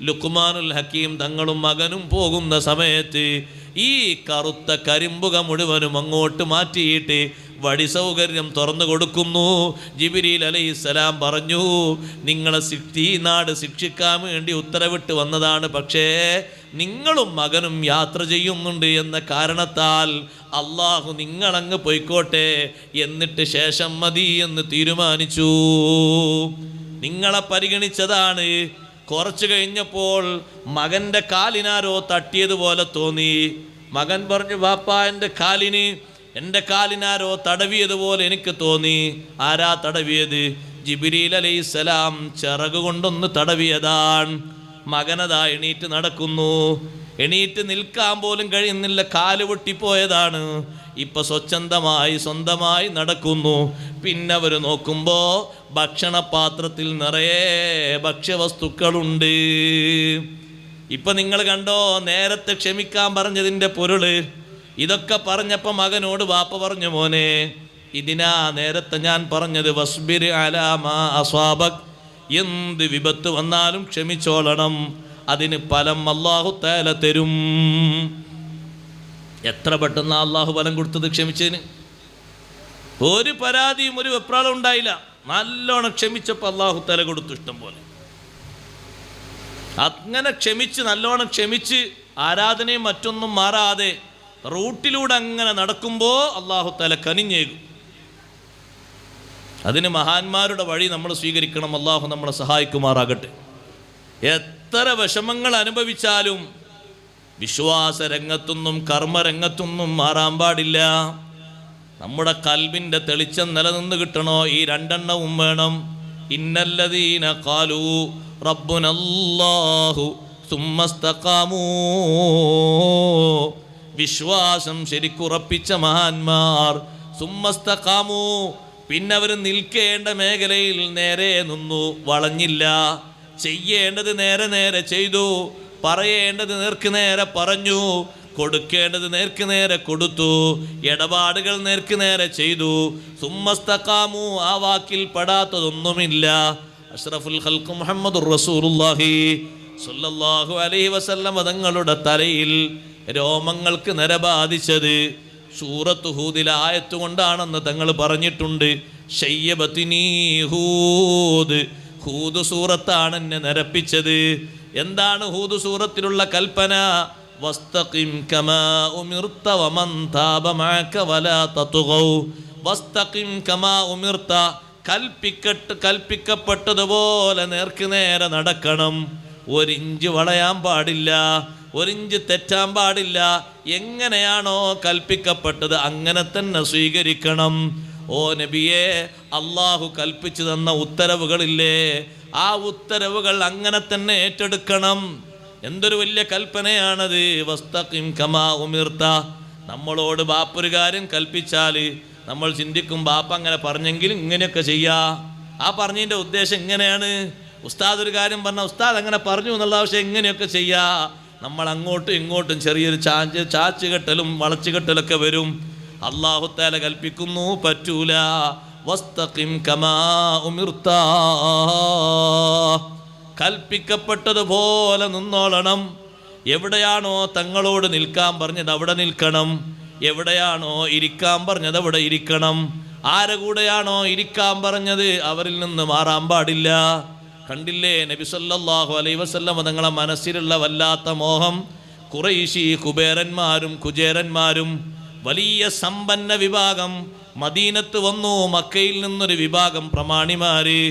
ലുക്മാനുൽ ഹക്കീം തങ്ങളും മകനും പോകുന്ന സമയത്ത് ഈ കറുത്ത കരിമ്പുക മുഴുവനും അങ്ങോട്ട് മാറ്റിയിട്ട് വടി സൗകര്യം തുറന്നു കൊടുക്കുന്നു. ജിബ്രീൽ അലൈഹിസ്സലാം പറഞ്ഞു, നിങ്ങളെ ഈ നാട് ശിക്ഷിക്കാൻ വേണ്ടി ഉത്തരവിട്ട് വന്നതാണ്, പക്ഷേ നിങ്ങളും മകനും യാത്ര ചെയ്യുന്നുണ്ട് എന്ന കാരണത്താൽ അള്ളാഹു നിങ്ങളങ്ങ് പോയിക്കോട്ടെ, എന്നിട്ട് ശേഷം മതി എന്ന് തീരുമാനിച്ചു. നിങ്ങളെ പരിഗണിച്ചതാണ്. കുറച്ച് കഴിഞ്ഞപ്പോൾ മകൻ്റെ കാലിനാരോ തട്ടിയതുപോലെ തോന്നി. മകൻ പറഞ്ഞു, ബാപ്പാ എൻ്റെ കാലിനാരോ തടവിയതുപോലെ എനിക്ക് തോന്നി. ആരാ തടവിയത്? ജിബ്രീൽ അലൈഹിസ്സലാം ചിറക് കൊണ്ടൊന്ന് തടവിയതാണ്. മകനതാ എണീറ്റ് നടക്കുന്നു. എണീറ്റ് നിൽക്കാൻ പോലും കഴിയുന്നില്ല, കാല് പൊട്ടിപ്പോയതാണ്. ഇപ്പൊ സ്വന്തമായി നടക്കുന്നു. പിന്നെ അവർ നോക്കുമ്പോൾ ഭക്ഷണപാത്രത്തിൽ നിറയെ ഭക്ഷ്യവസ്തുക്കളുണ്ട്. ഇപ്പൊ നിങ്ങൾ കണ്ടോ നേരത്തെ ക്ഷമിക്കാൻ പറഞ്ഞതിൻ്റെ പൊരുള്. ഇതൊക്കെ പറഞ്ഞപ്പോൾ മകനോട് വാപ്പ പറഞ്ഞു, മോനെ ഇതിനാ നേരത്തെ ഞാൻ പറഞ്ഞത്, വസ്ബിർ അലാ മാ അസ്വാബക്, എന്ത് വിപത്ത് വന്നാലും ക്ഷമിച്ചോളണം, അതിന് ഫലം അല്ലാഹു തആല തരും. എത്ര പെട്ടെന്ന് അല്ലാഹു ഫലം കൊടുത്തത് ക്ഷമിച്ചതിന്. ഒരു പരാതിയും ഒരു വെപ്രാളം ഉണ്ടായില്ല. നല്ലോണം ക്ഷമിച്ചപ്പോൾ അല്ലാഹു തആല കൊടുത്തു ഇഷ്ടം പോലെ. അങ്ങനെ നല്ലോണം ക്ഷമിച്ച് ആരാധനയും മറ്റൊന്നും മാറാതെ റൂട്ടിലൂടെ അങ്ങനെ നടക്കുമ്പോൾ അല്ലാഹു തആല കനിഞ്ഞേകും. അതിന് മഹാന്മാരുടെ വഴി നമ്മൾ സ്വീകരിക്കണം. അല്ലാഹു നമ്മളെ സഹായിക്കുമാറാകട്ടെ. എത്ര വിഷമങ്ങൾ അനുഭവിച്ചാലും വിശ്വാസ രംഗത്തൊന്നും കർമ്മരംഗത്തൊന്നും മാറാൻ പാടില്ല. നമ്മുടെ കൽബിൻ്റെ തെളിച്ചം നിലനിന്ന് കിട്ടണോ? ഈ രണ്ടെണ്ണവും വേണം. ഇന്നല്ലദീന ഖാലൂ റബ്ബുനല്ലാഹു സുമ്മസ്തഖാമൂ, വിശ്വാസം ശരിക്കുറപ്പിച്ച മഹാന്മാർ. സുമ്മസ്തഖാമൂ, പിന്നെ അവർ നിൽക്കേണ്ട മേഖലയിൽ നേരെ നിന്നു, വളഞ്ഞില്ല. ചെയ്യേണ്ടത് നേരെ ചെയ്തു, പറയേണ്ടത് നേരെ പറഞ്ഞു, കൊടുക്കേണ്ടത് നേരെ കൊടുത്തു, ഇടപാടുകൾ നേരെ ചെയ്തു. സുമ്മസ്തഖാമു, ആ വാക്കിൽ പെടാത്തതൊന്നുമില്ല. അഷ്റഫുൽ ഖൽഖ് മുഹമ്മദുർ റസൂലുള്ളാഹി സ്വല്ലല്ലാഹു അലൈഹി വസല്ലം തങ്ങളുടെ തലയിൽ രോമങ്ങൾക്ക് നര ബാധിച്ചത് സൂറത്ത് ഹൂദിലെ ആയത്ത് കൊണ്ടാണെന്ന് തങ്ങൾ പറഞ്ഞിട്ടുണ്ട്. ശയ്യബത്തിനീ ഹൂദ്, ഹൂദ് സൂറത്താണ് എന്നെ നരപ്പിച്ചത്. എന്താണ് ഹൂദ് സൂറത്തിലുള്ള കൽപ്പന? വസ്തഖിം കമാ ഉമിർത വമൻ താബ മഅക വലാ തത്ഗൗ. വസ്തഖിം കമാ ഉമിർത, കൽപ്പിക്കപ്പെട്ടതുപോലെ നേരെ നടക്കണം. ഒരിഞ്ച് വളയാൻ പാടില്ല, ഒരിഞ്ച് തെറ്റാൻ പാടില്ല. എങ്ങനെയാണോ കൽപ്പിക്കപ്പെട്ടത് അങ്ങനെ തന്നെ സ്വീകരിക്കണം. ഓ നബിയെ, അള്ളാഹു കൽപ്പിച്ചു തന്ന ഉത്തരവുകളില്ലേ, ആ ഉത്തരവുകൾ അങ്ങനെ തന്നെ ഏറ്റെടുക്കണം. എന്തൊരു വലിയ കൽപ്പനയാണത്. വസ്തഖിം കമാ ഉമിർത. നമ്മളോട് ബാപ്പൊരു കാര്യം കൽപ്പിച്ചാൽ നമ്മൾ ചിന്തിക്കും, ബാപ്പ അങ്ങനെ പറഞ്ഞെങ്കിലും ഇങ്ങനെയൊക്കെ ചെയ്യാ. ആ പറഞ്ഞതിൻ്റെ ഉദ്ദേശം ഇങ്ങനെയാണ്. ഉസ്താദ് ഒരു കാര്യം പറഞ്ഞാൽ ഉസ്താദ് അങ്ങനെ പറഞ്ഞു എന്നുള്ള ആവശ്യം എങ്ങനെയൊക്കെ ചെയ്യാ. നമ്മൾ അങ്ങോട്ടും ഇങ്ങോട്ടും ചെറിയൊരു ചാച്ചുകെട്ടലും വളച്ചുകെട്ടലൊക്കെ വരും. അല്ലാഹു തആല കൽപ്പിക്കുന്നു, പറ്റൂല. വസ്തഖിം കമാ ഉമിർത, കൽപ്പിക്കപ്പെട്ടതുപോലെ നിന്നോളണം. എവിടെയാണോ തങ്ങളോട് നിൽക്കാൻ പറഞ്ഞത് അവിടെ നിൽക്കണം. എവിടെയാണോ ഇരിക്കാൻ പറഞ്ഞത് അവിടെ ഇരിക്കണം. ആരെ കൂടെയാണോ ഇരിക്കാൻ പറഞ്ഞത് അവരിൽ നിന്ന് മാറാൻ പാടില്ല. കണ്ടില്ലേ നബി സല്ലല്ലാഹു അലൈഹി വസല്ലം തങ്ങളെ മനസ്സിലുള്ള വല്ലാത്ത മോഹം. ഖുറൈശി കുബേരന്മാരും കുചേരന്മാരും വലിയ സമ്പന്ന വിഭാഗം മദീനത്ത് വന്നു. മക്കയിൽ നിന്നൊരു വിഭാഗം പ്രമാണിമാര്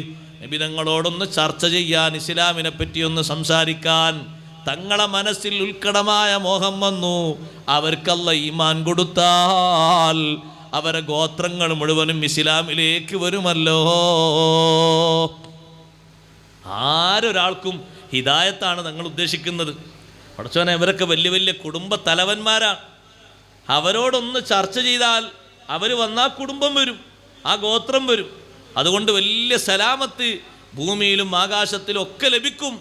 നബി തങ്ങളോടൊന്ന് ചർച്ച ചെയ്യാൻ, ഇസ്ലാമിനെ പറ്റി ഒന്ന് സംസാരിക്കാൻ തങ്ങളെ മനസ്സിൽ ഉത്കടമായ മോഹം വന്നു. അവർക്കല്ല ഈമാൻ കൊടുത്താൽ അവരെ ഗോത്രങ്ങൾ മുഴുവനും ഇസ്ലാമിലേക്ക് വരുമല്ലോ. ആരൊരാൾക്കും ഹിദായത്താണ് തങ്ങൾ ഉദ്ദേശിക്കുന്നത്. പടച്ചോനെ, അവരൊക്കെ വലിയ വലിയ കുടുംബ തലവന്മാരാണ്. അവരോടൊന്ന് ചർച്ച ചെയ്താൽ അവർ വന്നാൽ കുടുംബം വരും, ആ ഗോത്രം വരും. അതുകൊണ്ട് വലിയ സലാമത്ത് ഭൂമിയിലും ആകാശത്തിലും ഒക്കെ ലഭിക്കും.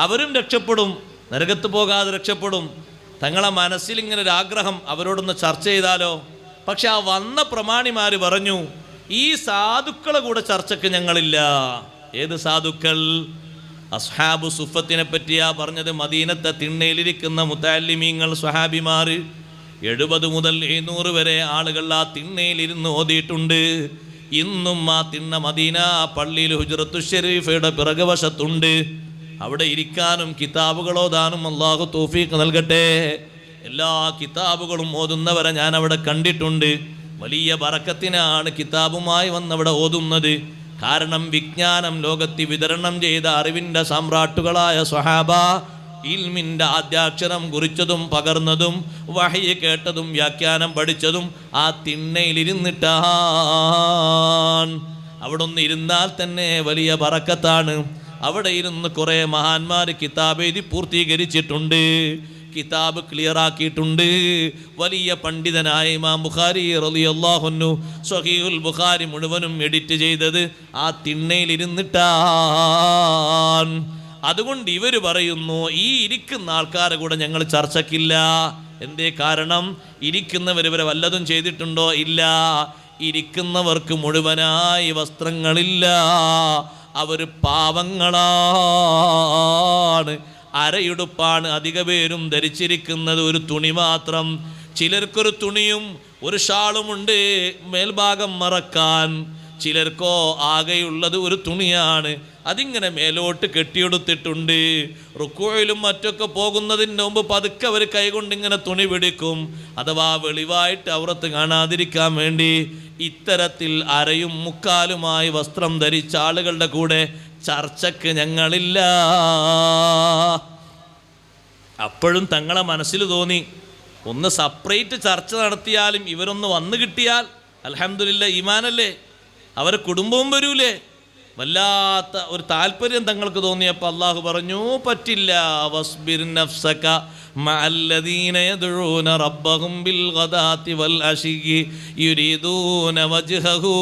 അവരും രക്ഷപ്പെടും, നരകത്ത് പോകാതെ രക്ഷപ്പെടും. തങ്ങളെ മനസ്സിൽ ഇങ്ങനെ ഒരു ആഗ്രഹം, അവരോടൊന്ന് ചർച്ച ചെയ്താലോ. പക്ഷെ ആ വന്ന പ്രമാണിമാർ പറഞ്ഞു, ഈ സാധുക്കളെ കൂടെ ചർച്ചയ്ക്ക് ഞങ്ങളില്ല. ഏത് സാധുക്കൾ? അസ്ഹാബു സുഫത്തിനെ പറ്റിയാ പറഞ്ഞത്. മദീനത്തെ തിണ്ണയിലിരിക്കുന്ന മുതഅല്ലിമീങ്ങൾ, സ്വഹാബിമാർ 70 മുതൽ 700 വരെ ആളുകൾ ആ തിണ്ണയിലിരുന്ന് ഓതിയിട്ടുണ്ട്. ഇന്നും ആ തിണ്ണ മദീന പള്ളിയിൽ ഹുജ്റത്തു ഷരീഫയുടെ പിറകുവശത്തുണ്ട്. അവിടെ ഇരിക്കാനും കിതാബുകൾ ഓതാനും അല്ലാഹു തൗഫീഖ് നൽകട്ടെ. എല്ലാ കിതാബുകളും ഓതുന്നവരെ ഞാൻ അവിടെ കണ്ടിട്ടുണ്ട്. വലിയ ബറക്കത്തിനാണ് കിതാബുമായി വന്നവിടെ ഓതുന്നത്. കാരണം വിജ്ഞാനം ലോകത്ത് വിതരണം ചെയ്ത അറിവിൻ്റെ സമ്രാട്ടുകളായ സ്വഹാബ, ഇൽമിൻ്റെ ആദ്യാക്ഷരം കുറിച്ചതും പകർന്നതും വഹയി കേട്ടതും വ്യാഖ്യാനം പഠിച്ചതും ആ തിണ്ണയിലിരുന്നിട്ടാണ്. അവിടെ ഒന്ന് ഇരുന്നാൽ തന്നെ വലിയ ബറക്കത്താണ്. അവിടെ ഇരുന്ന് കുറേ മഹാന്മാർ കിതാബ് എഴുതി പൂർത്തീകരിച്ചിട്ടുണ്ട്, കിതാബ് ക്ലിയർ ആക്കിയിട്ടുണ്ട്. വലിയ പണ്ഡിതനായ ഇമാം ബുഖാരി റളിയല്ലാഹു അൻഹു സ്വഹീഹുൽ ബുഖാരി മുഴുവനും എഡിറ്റ് ചെയ്തത് ആ തിണ്ണയിലിരുന്നിട്ടാണ്. അതുകൊണ്ട് ഇവർ പറയുന്നു, ഈ ഇരിക്കുന്ന ആൾക്കാരെ കൂടെ ഞങ്ങൾ ചർച്ചയ്ക്കില്ല. എന്തേ കാരണം? ഇരിക്കുന്നവർ ഇവരെ വല്ലതും ചെയ്തിട്ടുണ്ടോ? ഇല്ല. ഇരിക്കുന്നവർക്ക് മുഴുവനായി വസ്ത്രങ്ങളില്ല, അവർ പാവങ്ങളാണ്. അരയുടുപ്പാണ് അധിക പേരും ധരിച്ചിരിക്കുന്നത്, ഒരു തുണി മാത്രം. ചിലർക്കൊരു തുണിയും ഒരു ഷാളുമുണ്ട് മേൽഭാഗം മറക്കാൻ, ചിലർക്കോ ആകെയുള്ളത് ഒരു തുണിയാണ്, അതിങ്ങനെ മേലോട്ട് കെട്ടിയെടുത്തിട്ടുണ്ട്. റുക്കൂയിലും മറ്റൊക്കെ പോകുന്നതിന് മുമ്പ് പതുക്കെ അവർ കൈകൊണ്ടിങ്ങനെ തുണി പിടിക്കും, അഥവാ വെളിവായിട്ട് ഔറത്ത് കാണാതിരിക്കാൻ വേണ്ടി. ഇത്തരത്തിൽ അരയും മുക്കാലുമായി വസ്ത്രം ധരിച്ച ആളുകളുടെ കൂടെ ചർച്ചയ്ക്ക് ഞങ്ങളില്ല. അപ്പോഴും തങ്ങളെ മനസ്സിൽ തോന്നി, ഒന്ന് സെപ്പറേറ്റ് ചർച്ച നടത്തിയാലും ഇവരൊന്ന് വന്നു കിട്ടിയാൽ അൽഹംദുലില്ലാ, ഈമാനല്ലേ, അവരെ കുടുംബവും വരൂലേ. വല്ലാത്ത ഒരു താല്പര്യം തങ്ങൾക്ക് തോന്നിയപ്പോൾ അള്ളാഹു പറഞ്ഞു, പറ്റില്ല. വസ്ബിർ നഫ്സക മഅല്ലദീന യദ്ഊന റബ്ബഹും ബിൽ ഗദാതി വൽ അശിയ്യി യുരീദൂന വജ്ഹഹു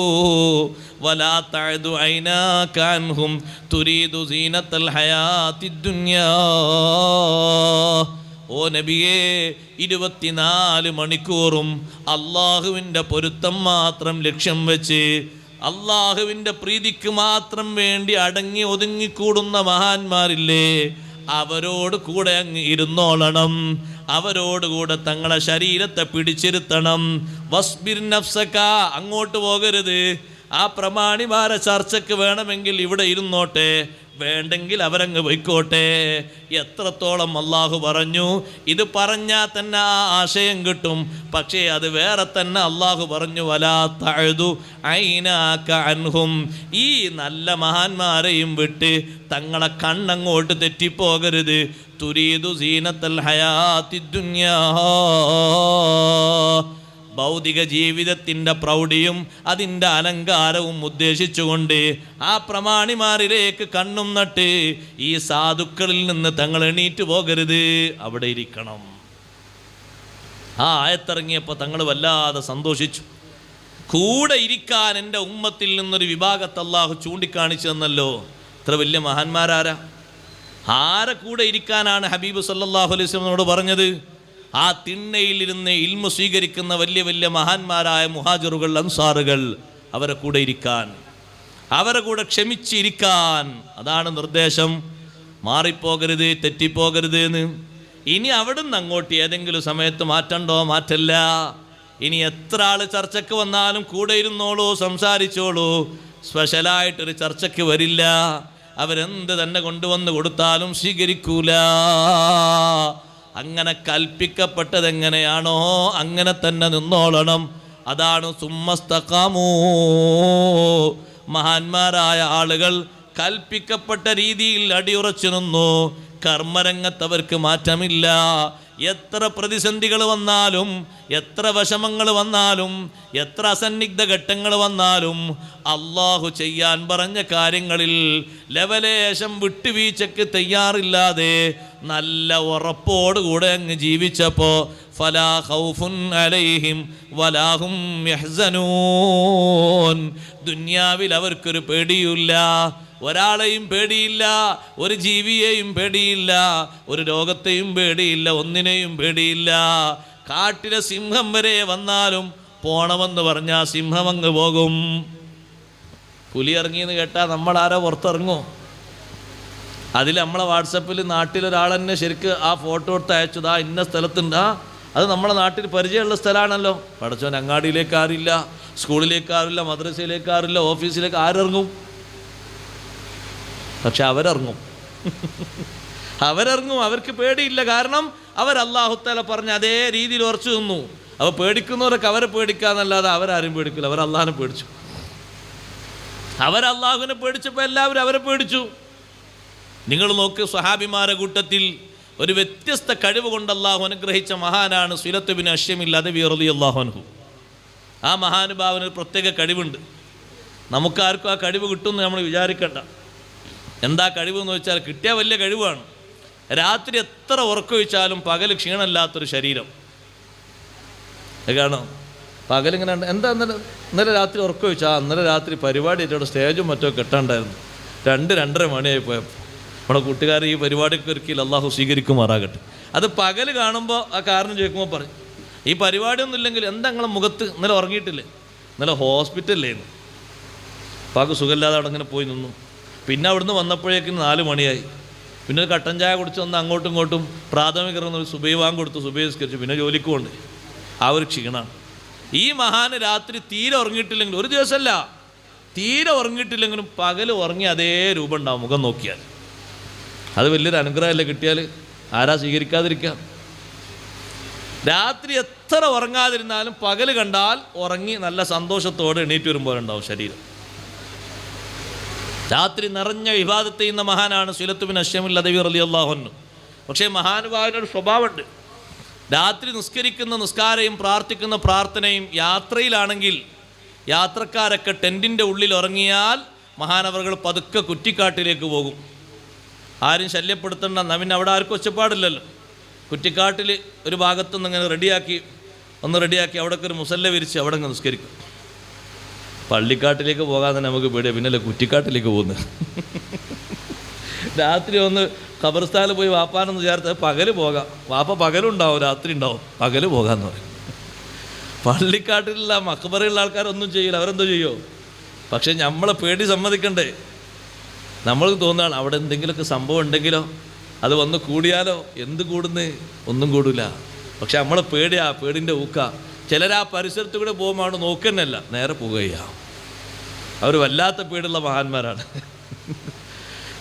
വലാ തഅദു ഐനാക അൻഹും തുരീദു സീനത്തൽ ഹയാത്തിദ് ദുനിയാ. ഓ നബിയേ, 24 മണിക്കൂറും അള്ളാഹുവിൻ്റെ പൊരുത്തം മാത്രം ലക്ഷ്യം വെച്ച് അള്ളാഹുവിൻ്റെ പ്രീതിക്ക് മാത്രം വേണ്ടി അടങ്ങി ഒതുങ്ങിക്കൂടുന്ന മഹാന്മാരില്ലേ, അവരോട് കൂടെ അങ്ങ് ഇരുന്നോളണം, അവരോടുകൂടെ തങ്ങളെ ശരീരത്തെ പിടിച്ചിരുത്തണം. വസ്ബിർ നഫ്സക, അങ്ങോട്ട് പോകരുത്. ആ പ്രമാണിമാരെ ചർച്ചയ്ക്ക് വേണമെങ്കിൽ ഇവിടെ ഇരുന്നോട്ടെ, വേണ്ടെങ്കിൽ അവരങ്ങ് പോയിക്കോട്ടെ. എത്രത്തോളം അള്ളാഹു പറഞ്ഞു, ഇത് പറഞ്ഞാൽ തന്നെ ആ ആശയം കിട്ടും. പക്ഷേ അത് വേറെ തന്നെ അള്ളാഹു പറഞ്ഞു, വലാ തഅദു ഐനാക അൻഹും, ഈ നല്ല മഹാന്മാരെയും വിട്ട് തങ്ങളെ കണ്ണങ്ങോട്ട് തെറ്റിപ്പോകരുത്. തുരീദു സീനത്തൽ ഹയാത്തിദ് ദുനിയാ, ഭൗതിക ജീവിതത്തിൻ്റെ പ്രൗഢിയും അതിൻ്റെ അലങ്കാരവും ഉദ്ദേശിച്ചുകൊണ്ട് ആ പ്രമാണിമാരിലേക്ക് കണ്ണും നട്ട് ഈ സാധുക്കളിൽ നിന്ന് തങ്ങൾ എണീറ്റ് പോകരുത്, അവിടെ ഇരിക്കണം. ആ ആയത്തിറങ്ങിയപ്പോൾ തങ്ങൾ വല്ലാതെ സന്തോഷിച്ചു. കൂടെ ഇരിക്കാൻ എൻ്റെ ഉമ്മത്തിൽ നിന്നൊരു വിഭാഗത്തെ അല്ലാഹു ചൂണ്ടിക്കാണിച്ചു തന്നല്ലോ. ഇത്ര വലിയ മഹാന്മാരാരാ? ആരെ കൂടെ ഇരിക്കാനാണ് ഹബീബ് സല്ലല്ലാഹു അലൈഹി വസല്ലമയോട് പറഞ്ഞത്? ആ തിണ്ണയിലിരുന്ന് ഇൽമു സ്വീകരിക്കുന്ന വലിയ വലിയ മഹാന്മാരായ മുഹാജിറുകൾ, അൻസാറുകൾ, അവരെ കൂടെ ഇരിക്കാൻ, അവരെ കൂടെ ക്ഷമിച്ചിരിക്കാൻ. അതാണ് നിർദ്ദേശം. മാറിപ്പോകരുത്, തെറ്റിപ്പോകരുത് എന്ന്. ഇനി അവിടുന്ന് അങ്ങോട്ട് ഏതെങ്കിലും സമയത്ത് മാറ്റണ്ടോ? മാറ്റല്ല. ഇനി എത്ര ആൾ ചർച്ചയ്ക്ക് വന്നാലും കൂടെ ഇരുന്നോളൂ, സംസാരിച്ചോളൂ. സ്പെഷ്യലായിട്ടൊരു ചർച്ചയ്ക്ക് വരില്ല. അവരെന്ത് തന്നെ കൊണ്ടുവന്ന് കൊടുത്താലും സ്വീകരിക്കൂല. അങ്ങനെ കൽപ്പിക്കപ്പെട്ടത് എങ്ങനെയാണോ അങ്ങനെ തന്നെ നിന്നോളണം. അതാണ് സുമ്മസ്തഖാമൂ. മഹാന്മാരായ ആളുകൾ കൽപ്പിക്കപ്പെട്ട രീതിയിൽ അടിയുറച്ചു നിന്നു. കർമ്മരംഗത്തവർക്ക് മാറ്റമില്ല. എത്ര പ്രതിസന്ധികൾ വന്നാലും, എത്ര വിഷമങ്ങൾ വന്നാലും, എത്ര അസന്നിഗ്ധ ഘട്ടങ്ങൾ വന്നാലും അള്ളാഹു ചെയ്യാൻ പറഞ്ഞ കാര്യങ്ങളിൽ ലവലേശം വിട്ടുവീഴ്ചയ്ക്ക് തയ്യാറില്ലാതെ നല്ല ഉറപ്പോടുകൂടെ അങ്ങ് ജീവിച്ചപ്പോൾ ഫലാ ഖൗഫുൻ അലൈഹിം വലാഹും യഹ്സനൂൻ. ദുനിയാവിൽ അവർക്കൊരു പേടിയില്ല, ഒരാളെയും പേടിയില്ല, ഒരു ജീവിയെയും പേടിയില്ല, ഒരു രോഗത്തെയും പേടിയില്ല, ഒന്നിനെയും പേടിയില്ല. കാട്ടിലെ സിംഹം വരെ വന്നാലും പോണമെന്ന് പറഞ്ഞാൽ സിംഹം അങ്ങ് പോകും. പുലി ഇറങ്ങിയെന്ന് കേട്ടാൽ നമ്മളാരോ പുറത്തിറങ്ങുമോ? അതിൽ നമ്മളെ വാട്സപ്പിൽ നാട്ടിലൊരാൾ തന്നെ ശരിക്ക് ആ ഫോട്ടോ എടുത്ത് അയച്ചതാ ഇന്ന സ്ഥലത്തുണ്ടാ, അത് നമ്മളെ നാട്ടിൽ പരിചയമുള്ള സ്ഥലമാണല്ലോ. പടച്ചോൻ, അങ്ങാടിയിലേക്ക് ആരില്ല, സ്കൂളിലേക്ക് ആരില്ല, മദ്രസയിലേക്ക് ആരില്ല, ഓഫീസിലേക്ക് ആരിറങ്ങും? പക്ഷെ അവരിറങ്ങും. അവരിറങ്ങും. അവർക്ക് പേടിയില്ല. കാരണം അവർ അല്ലാഹു തആല പറഞ്ഞ അതേ രീതിയിൽ ഉറച്ചു നിന്നു. അപ്പോൾ പേടിക്കുന്നവരൊക്കെ അവരെ പേടിക്കാന്നല്ലാതെ അവരാരും പേടിക്കില്ല. അവർ അള്ളാഹിനെ പേടിച്ചു. അവരല്ലാഹുവിനെ പേടിച്ചപ്പോൾ എല്ലാവരും അവരെ പേടിച്ചു. നിങ്ങൾ നോക്ക്, സ്വഹാബിമാരെ കൂട്ടത്തിൽ ഒരു വ്യത്യസ്ത കഴിവ് കൊണ്ട് അള്ളാഹു അനുഗ്രഹിച്ച മഹാനാണ് സുലത്ത് ബിൻ അശ്യമിൽ അദവി റളിയല്ലാഹു അൻഹു. ആ മഹാനുഭാവന് ഒരു പ്രത്യേക കഴിവുണ്ട്. നമുക്കാർക്കും ആ കഴിവ് കിട്ടുമെന്ന് നമ്മൾ വിചാരിക്കണ്ട. എന്താ കഴിവ് എന്ന് വെച്ചാൽ, കിട്ടിയാൽ വലിയ കഴിവാണ്. രാത്രി എത്ര ഉറക്കൊഴിച്ചാലും പകൽ ക്ഷീണമില്ലാത്തൊരു ശരീരം. കാണോ, പകലിങ്ങനെ എന്താ ഇന്നലെ രാത്രി ഉറക്കൊഴിച്ചാൽ ഇന്നലെ രാത്രി പരിപാടി ആയിട്ട് സ്റ്റേജും മറ്റോ കെട്ടാണ്ടായിരുന്നു. 2-2:30 മണിയായി പോയപ്പോൾ നമ്മുടെ കൂട്ടുകാർ ഈ പരിപാടിക്ക് ഒരുക്കിയിൽ അള്ളാഹു സ്വീകരിക്കുമാറാകട്ടെ. അത് പകൽ കാണുമ്പോൾ ആ കാരണം ചോദിക്കുമ്പോൾ പറയും, ഈ പരിപാടിയൊന്നും ഇല്ലെങ്കിൽ എന്താ നിങ്ങളെ മുഖത്ത് ഇന്നലെ ഉറങ്ങിയിട്ടില്ലേ? ഇന്നലെ ഹോസ്പിറ്റലിലായിരുന്നു, പാക്ക് സുഖമില്ലാതെ അവിടെ ഇങ്ങനെ പോയി നിന്നു. പിന്നെ അവിടുന്ന് വന്നപ്പോഴേക്കും 4 മണിയായി. പിന്നെ ഒരു കട്ടൻ ചായ കുടിച്ച് വന്ന് അങ്ങോട്ടും ഇങ്ങോട്ടും പ്രാഥമിക ഒരു സുബൈ വാങ്ങ് കൊടുത്തു, സുബൈ നിസ്കരിച്ചു, പിന്നെ ജോലിക്ക് കൊണ്ട്. ആ ഒരു ക്ഷീണമാണ്. ഈ മഹാന് രാത്രി തീരെ ഉറങ്ങിയിട്ടില്ലെങ്കിലും, ഒരു ദിവസമല്ല തീരെ ഉറങ്ങിയിട്ടില്ലെങ്കിലും പകൽ ഉറങ്ങി അതേ രൂപം ഉണ്ടാവും മുഖം നോക്കിയാൽ. അത് വലിയൊരു അനുഗ്രഹമല്ലേ കിട്ടിയാൽ? ആരാ സ്വീകരിക്കാതിരിക്കാം? രാത്രി എത്ര ഉറങ്ങാതിരുന്നാലും പകൽ കണ്ടാൽ ഉറങ്ങി നല്ല സന്തോഷത്തോടെ എണീറ്റ് വരുമ്പോഴുണ്ടാവും ശരീരം. രാത്രി നിറഞ്ഞ ഇബാദത്ത് ചെയ്യുന്ന മഹാനാണ് സുലത്ത് ബിൻ അശ്യമിൽ അദവി റളിയല്ലാഹു അൻഹു. പക്ഷേ മഹാനുഭാവനൊരു സ്വഭാവമുണ്ട്. രാത്രി നിസ്കരിക്കുന്ന നിസ്കാരവും പ്രാർത്ഥിക്കുന്ന പ്രാർത്ഥനയും യാത്രയിലാണെങ്കിൽ യാത്രക്കാരൊക്കെ ടെൻറ്റിൻ്റെ ഉള്ളിൽ ഉറങ്ങിയാൽ മഹാനവറുകൾ പതുക്കെ കുറ്റിക്കാട്ടിലേക്ക് പോകും. ആരും ശല്യപ്പെടുത്തണ്ട, പിന്നെ അവിടെ ആർക്കും ഒച്ചപ്പാടില്ലല്ലോ. കുറ്റിക്കാട്ടിൽ ഒരു ഭാഗത്തുനിന്ന് ഇങ്ങനെ റെഡിയാക്കി അവിടേക്ക് ഒരു മുസല്ല വിരിച്ച് അവിടെ അങ്ങ് നിസ്കരിക്കും. പള്ളിക്കാട്ടിലേക്ക് പോകാൻ തന്നെ നമുക്ക് പേടിയാണ്, പിന്നല്ലേ കുറ്റിക്കാട്ടിലേക്ക് പോകുന്നത്. രാത്രി ഒന്ന് ഖബർസ്ഥാനിൽ പോയി വാപ്പാനെന്ന് ചേർത്ത് പകൽ പോകാം, വാപ്പ പകലുണ്ടാവും രാത്രി ഉണ്ടാവും, പകൽ പോകാമെന്ന് പറയും. പള്ളിക്കാട്ടിലുള്ള മഖബറയുള്ള ആൾക്കാരൊന്നും ചെയ്യില്ല, അവരെന്തോ ചെയ്യുമോ? പക്ഷേ നമ്മളെ പേടി സമ്മതിക്കണ്ടേ? നമ്മൾക്ക് തോന്നുകയാണ് അവിടെ എന്തെങ്കിലുമൊക്കെ സംഭവം ഉണ്ടെങ്കിലോ, അത് വന്ന് കൂടിയാലോ. എന്ത് കൂടുന്നേ? ഒന്നും കൂടില്ല. പക്ഷെ നമ്മളെ പേടിയാ, പേടിൻ്റെ ഊക്ക. ചിലരാ പരിസരത്ത് കൂടെ പോകുമ്പോൾ അവിടെ നോക്കുന്നല്ല, നേരെ പോവുകയാ. അവർ വല്ലാത്ത പേടിയുള്ള മഹാന്മാരാണ്.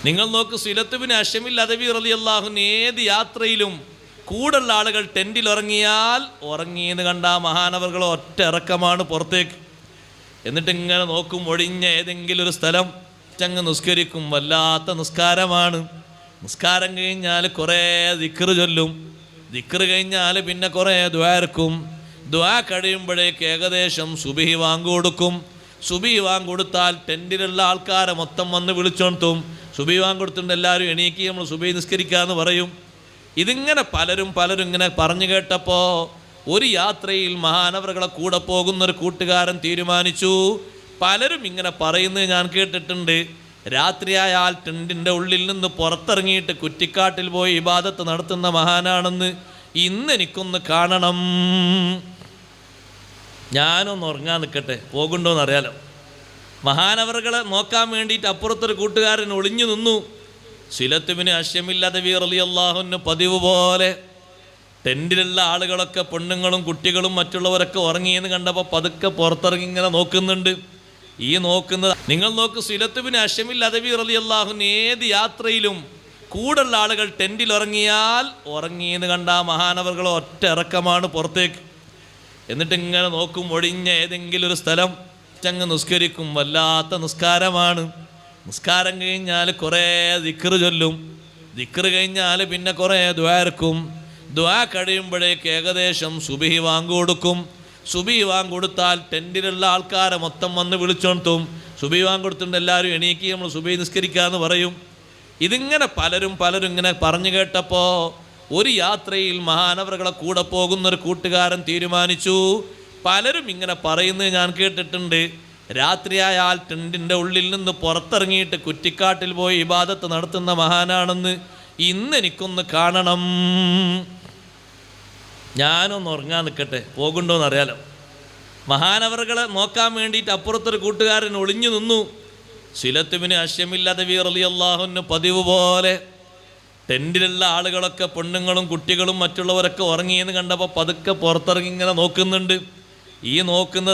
നിങ്ങൾ നോക്ക്, സുലത്ത് ബിൻ അശ്യമിൽ അദവി റളിയല്ലാഹു അൻഹു ഏത് യാത്രയിലും കൂടുള്ള ആളുകൾ ടെൻറ്റിൽ ഉറങ്ങിയെന്ന് കണ്ട മഹാനവറുകൾ ഒറ്റ ഇറക്കമാണ് പുറത്തേക്ക്. എന്നിട്ട് ഇങ്ങനെ നോക്കും, ഒഴിഞ്ഞ ഏതെങ്കിലും ഒരു സ്ഥലം ചങ്ങ് നിസ്കരിക്കും. വല്ലാത്ത നിസ്കാരമാണ്. നിസ്കാരം കഴിഞ്ഞാൽ കുറേ ദിക്ർ ചൊല്ലും. ദിക്ർ കഴിഞ്ഞാൽ പിന്നെ കുറേ ദുആ ഇറക്കും. ദുആ കഴിയുമ്പോഴേക്ക് ഏകദേശം സുബഹി വാങ്ക് കൊടുക്കും. സുബഹി വാങ്ക് കൊടുത്താൽ ടെൻറ്റിലുള്ള ആൾക്കാരെ മൊത്തം വന്ന് വിളിച്ചോണ്ടും സുബഹി വാങ്ക് കൊടുത്തിട്ടുണ്ട് എല്ലാവരും എണീക്കി നമ്മൾ സുബഹി നിസ്കരിക്കാമെന്ന് പറയും. ഇതിങ്ങനെ പലരും ഇങ്ങനെ പറഞ്ഞു കേട്ടപ്പോൾ ഒരു യാത്രയിൽ മഹാനവറുകളെ കൂടെ പോകുന്നൊരു കൂട്ടുകാരൻ തീരുമാനിച്ചു, പലരും ഇങ്ങനെ പറയുന്നത് ഞാൻ കേട്ടിട്ടുണ്ട്, രാത്രിയായാൽ ടെൻറ്റിൻ്റെ ഉള്ളിൽ നിന്ന് പുറത്തിറങ്ങിയിട്ട് കുറ്റിക്കാട്ടിൽ പോയി ഇബാദത്ത് നടത്തുന്ന മഹാനാണെന്ന്. ഇന്ന് എനിക്കൊന്ന് കാണണം, ഞാനൊന്ന് ഉറങ്ങാൻ നിൽക്കട്ടെ, പോകുന്നുണ്ടോയെന്ന് അറിയാലോ. മഹാനവറുകളെ നോക്കാൻ വേണ്ടിയിട്ട് അപ്പുറത്തൊരു കൂട്ടുകാരൻ ഒളിഞ്ഞു നിന്നു. സുലത്ത് ബിൻ അശ്യമിൽ അദവി റളിയല്ലാഹു അൻഹു പതിവ് പോലെ ടെൻറ്റിലുള്ള ആളുകളൊക്കെ, പെണ്ണുങ്ങളും കുട്ടികളും മറ്റുള്ളവരൊക്കെ ഉറങ്ങിയെന്ന് കണ്ടപ്പോൾ പതുക്കെ പുറത്തിറങ്ങി ഇങ്ങനെ നോക്കുന്നുണ്ട്. ഈ നോക്കുന്നത്, നിങ്ങൾ നോക്ക്, സുലത്ത് ബിൻ അശ്യമിൽ അദവി റളിയല്ലാഹു അൻഹു ഏത് യാത്രയിലും കൂടുള്ള ആളുകൾ ടെൻറ്റിൽ ഉറങ്ങിയെന്ന് കണ്ട മഹാനവറുകൾ ഒറ്റ ഇറക്കമാണ് പുറത്തേക്ക്. എന്നിട്ട് ഇങ്ങനെ നോക്കും, ഒഴിഞ്ഞ ഏതെങ്കിലും ഒരു സ്ഥലം ചങ്ങ് നിസ്കരിക്കും. വല്ലാത്ത നിസ്കാരമാണ്. നിസ്കാരം കഴിഞ്ഞാൽ കുറേ ദിക്ർ ചൊല്ലും. ദിക്ർ കഴിഞ്ഞാൽ പിന്നെ കുറേ ദുആ ഇറക്കും. ദുആ കഴിയുമ്പോഴേക്ക് ഏകദേശം സുബഹി വാങ്ക് കൊടുക്കും. സുബഹി വാങ്ക് കൊടുത്താൽ ടെൻറ്റിലുള്ള ആൾക്കാരെ മൊത്തം വന്ന് വിളിച്ചോണ്ടും സുബഹി വാങ്ക് കൊടുത്തിട്ടുണ്ട് എല്ലാവരും എണീക്കി നമ്മൾ സുബഹി നിസ്കരിക്കാമെന്ന് പറയും. ഇതിങ്ങനെ പലരും ഇങ്ങനെ പറഞ്ഞു കേട്ടപ്പോൾ ഒരു യാത്രയിൽ മഹാനവറുകളെ കൂടെ പോകുന്നൊരു കൂട്ടുകാരൻ തീരുമാനിച്ചു, പലരും ഇങ്ങനെ പറയുന്നത് ഞാൻ കേട്ടിട്ടുണ്ട്, രാത്രിയായാൽ ടെൻറ്റിൻ്റെ ഉള്ളിൽ നിന്ന് പുറത്തിറങ്ങിയിട്ട് കുറ്റിക്കാട്ടിൽ പോയി ഇബാദത്ത് നടത്തുന്ന മഹാനാണെന്ന്. ഇന്ന് എനിക്കൊന്ന് കാണണം, ഞാനൊന്ന് ഉറങ്ങാൻ നിൽക്കട്ടെ, പോകുന്നുണ്ടോയെന്ന് അറിയാലോ. മഹാനവറുകളെ നോക്കാൻ വേണ്ടിയിട്ട് അപ്പുറത്തൊരു കൂട്ടുകാരൻ ഒളിഞ്ഞു നിന്നു. സുലത്ത് ബിൻ അശ്യമിൽ അദവി റളിയല്ലാഹു അൻഹു പതിവ് പോലെ ടെൻറ്റിലുള്ള ആളുകളൊക്കെ, പെണ്ണുങ്ങളും കുട്ടികളും മറ്റുള്ളവരൊക്കെ ഉറങ്ങിയെന്ന് കണ്ടപ്പോൾ പതുക്കെ പുറത്തിറങ്ങി ഇങ്ങനെ നോക്കുന്നുണ്ട്. ഈ നോക്കുന്നത്